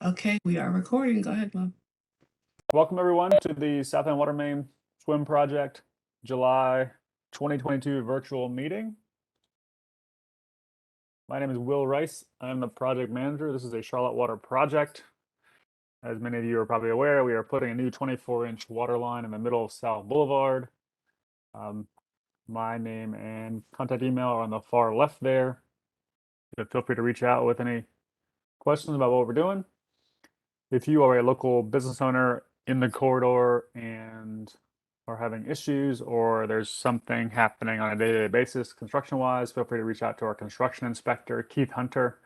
Okay, we are recording. Go ahead, Bob. Welcome everyone to the SouthEnd Water Main Swim Project July 2022 virtual meeting. My name is Will Rice. I'm the project manager. This is a Charlotte Water project. As many of you are probably aware, we are putting a new 24-inch water line in the middle of South Boulevard. My name and contact email are on the far left there. Feel free to reach out with any questions about what we're doing. If you are a local business owner in the corridor and are having issues, or there's something happening on a day-to-day basis construction-wise, feel free to reach out to our construction inspector, Keith Hunter.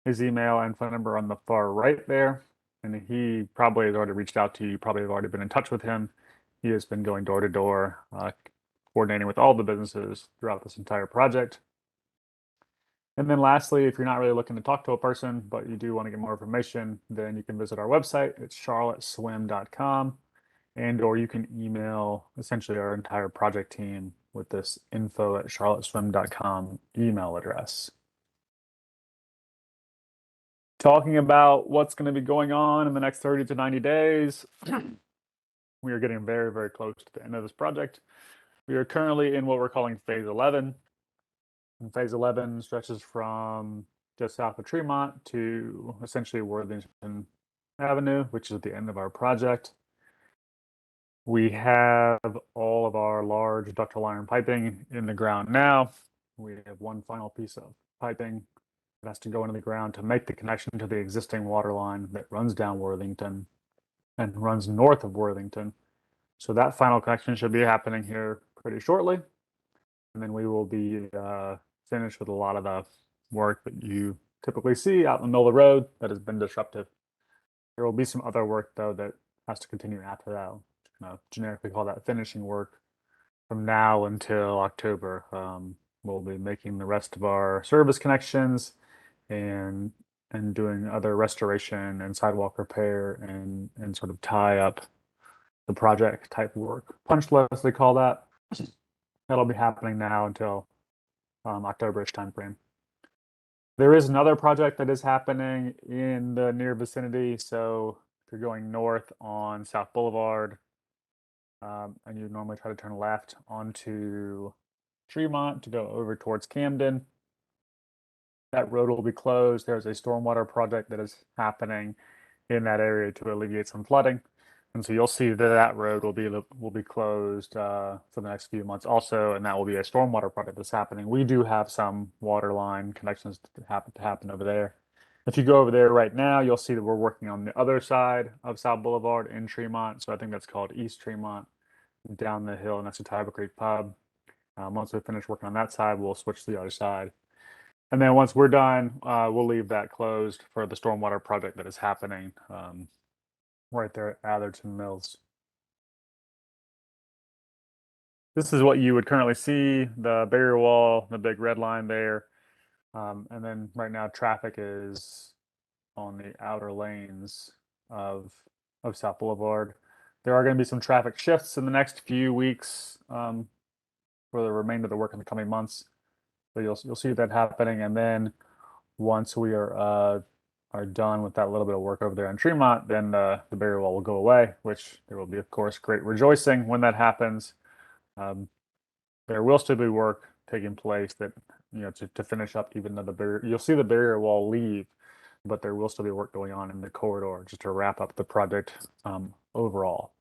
His email and phone number on the far right there. And he probably has already reached out to you. You probably have already been in touch with him. He has been going door to door, coordinating with all the businesses throughout this entire project. And then lastly, if you're not really looking to talk to a person, but you do want to get more information, then you can visit our website. It's charlotteswim.com, or you can email essentially our entire project team with this info@charlotteswim.com email address. Talking about what's going to be going on in the next 30 to 90 days. We are getting very, very close to the end of this project. We are currently in what we're calling phase 11. And phase 11 stretches from just south of Tremont to essentially Worthington Avenue, which is the end of our project. We have all of our large ductile iron piping in the ground now. We have one final piece of piping that has to go into the ground to make the connection to the existing water line that runs down Worthington and runs north of Worthington. So that final connection should be happening here pretty shortly. And then we will be finished with a lot of the work that you typically see out in the middle of the road that has been disruptive. There will be some other work though that has to continue after that. Generically call that finishing work. From now until October, we'll be making the rest of our service connections and doing other restoration and sidewalk repair and sort of tie up the project type work. Punch list, they call that. That'll be happening now until October-ish timeframe. There is another project that is happening in the near vicinity. So if you're going north on South Boulevard, and you normally try to turn left onto Tremont to go over towards Camden, that road will be closed. There's a stormwater project that is happening in that area to alleviate some flooding. And so you'll see that that road will be closed for the next few months also, and that will be a stormwater project that's happening. We do have some water line connections that happen over there. If you go over there right now, you'll see that we're working on the other side of South Boulevard in Tremont. So I think that's called East Tremont, down the hill next to Tiber Creek Pub. Once we finish working on that side, we'll switch to the other side. And then once we're done, we'll leave that closed for the stormwater project that is happening right there at Atherton Mills. This is what you would currently see, the barrier wall, the big red line there. And then right now traffic is on the outer lanes of South Boulevard. There are going to be some traffic shifts in the next few weeks for the remainder of the work in the coming months. So you'll see that happening. And then once we are done with that little bit of work over there in Tremont, then the barrier wall will go away, which there will be, of course, great rejoicing when that happens. There will still be work taking place that, to finish up even though the barrier, you'll see the barrier wall leave, but there will still be work going on in the corridor just to wrap up the project overall.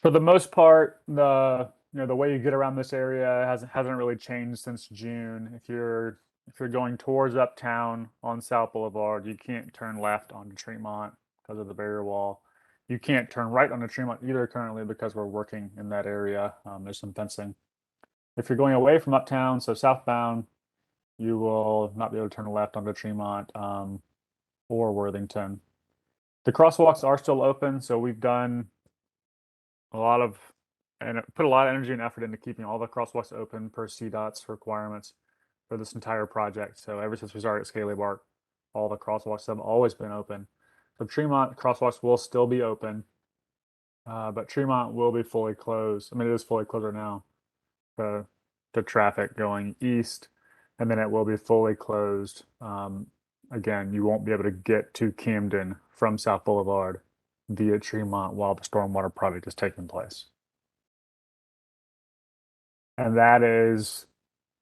For the most part, the way you get around this area hasn't really changed since June. If you're going towards uptown on South Boulevard, you can't turn left onto Tremont because of the barrier wall. You can't turn right onto Tremont either currently because we're working in that area. There's some fencing. If you're going away from uptown, so southbound, you will not be able to turn left onto Tremont or Worthington. The crosswalks are still open, so we've done put a lot of energy and effort into keeping all the crosswalks open per CDOT's requirements for this entire project. So ever since we started at Scaly Bark, all the crosswalks have always been open. So Tremont crosswalks will still be open, but Tremont will be fully closed. I mean, it is fully closed right now to traffic going east, and then it will be fully closed again, you won't be able to get to Camden from South Boulevard via Tremont while the stormwater project is taking place. And that is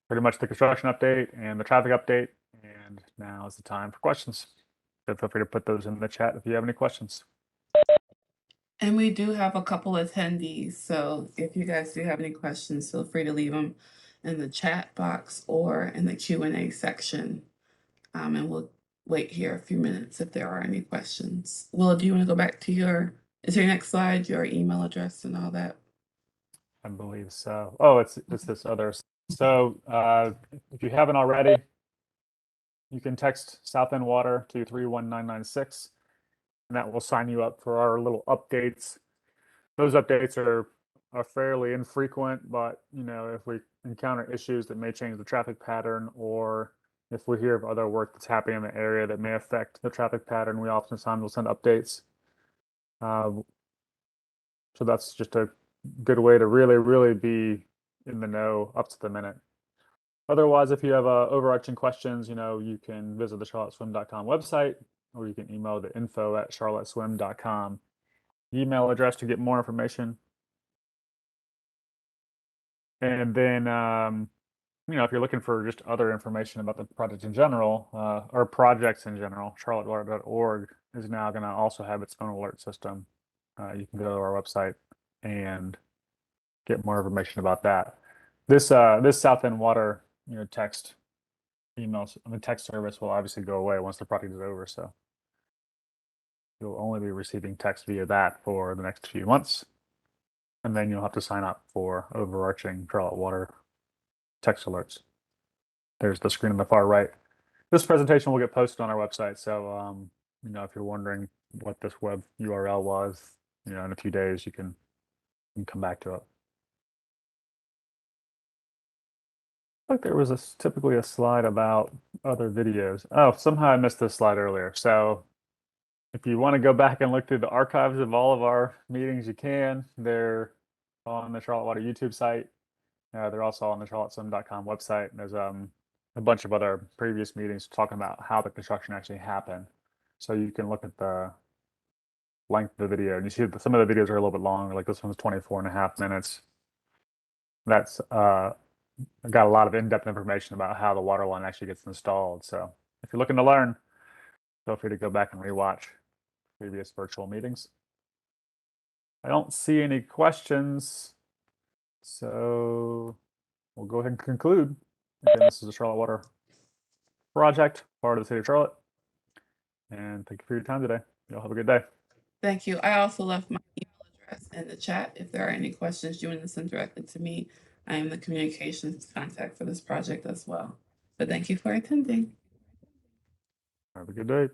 pretty much the construction update and the traffic update. And now is the time for questions. So feel free to put those in the chat if you have any questions. And we do have a couple attendees, so if you guys do have any questions, feel free to leave them in the chat box or in the Q&A section. And we'll wait here a few minutes if there are any questions. Willa, do you want to go back to is your next slide, your email address and all that? I believe so. Oh, it's this other. So if you haven't already, you can text SouthEnd Water to 31996, and that will sign you up for our little updates. Those updates are fairly infrequent, but if we encounter issues that may change the traffic pattern, or if we hear of other work that's happening in the area that may affect the traffic pattern, we oftentimes will send updates. So that's just a good way to really be in the know up to the minute. Otherwise, if you have overarching questions, you can visit the charlotteswim.com website, or you can email the info@charlotteswim.com email address to get more information. And then, if you're looking for just other information about the project in general, or projects in general, charlottewater.org is now going to also have its own alert system. You can go to our website and get more information about that. This SouthEnd Water, text emails, text service will obviously go away once the project is over. So you'll only be receiving text via that for the next few months. And then you'll have to sign up for overarching Charlotte Water text alerts. There's the screen on the far right. This presentation will get posted on our website. So, if you're wondering what this web URL was, in a few days, you can come back to it. Like there was typically a slide about other videos. Oh, somehow I missed this slide earlier. So if you want to go back and look through the archives of all of our meetings, you can. They're on the Charlotte Water YouTube site. They're also on the charlotteswim.com website. There's a bunch of other previous meetings talking about how the construction actually happened. So you can look at the length of the video, and you see that some of the videos are a little bit longer, like this one's 24.5 minutes. That's got a lot of in-depth information about how the water line actually gets installed. So if you're looking to learn, feel free to go back and rewatch previous virtual meetings. I don't see any questions, so we'll go ahead and conclude. Again, this is the Charlotte Water Project, part of the City of Charlotte. And thank you for your time today. Y'all have a good day. Thank you. I also left my email address in the chat. If there are any questions, you want to send directly to me. I am the communications contact for this project as well. But thank you for attending. Have a good day.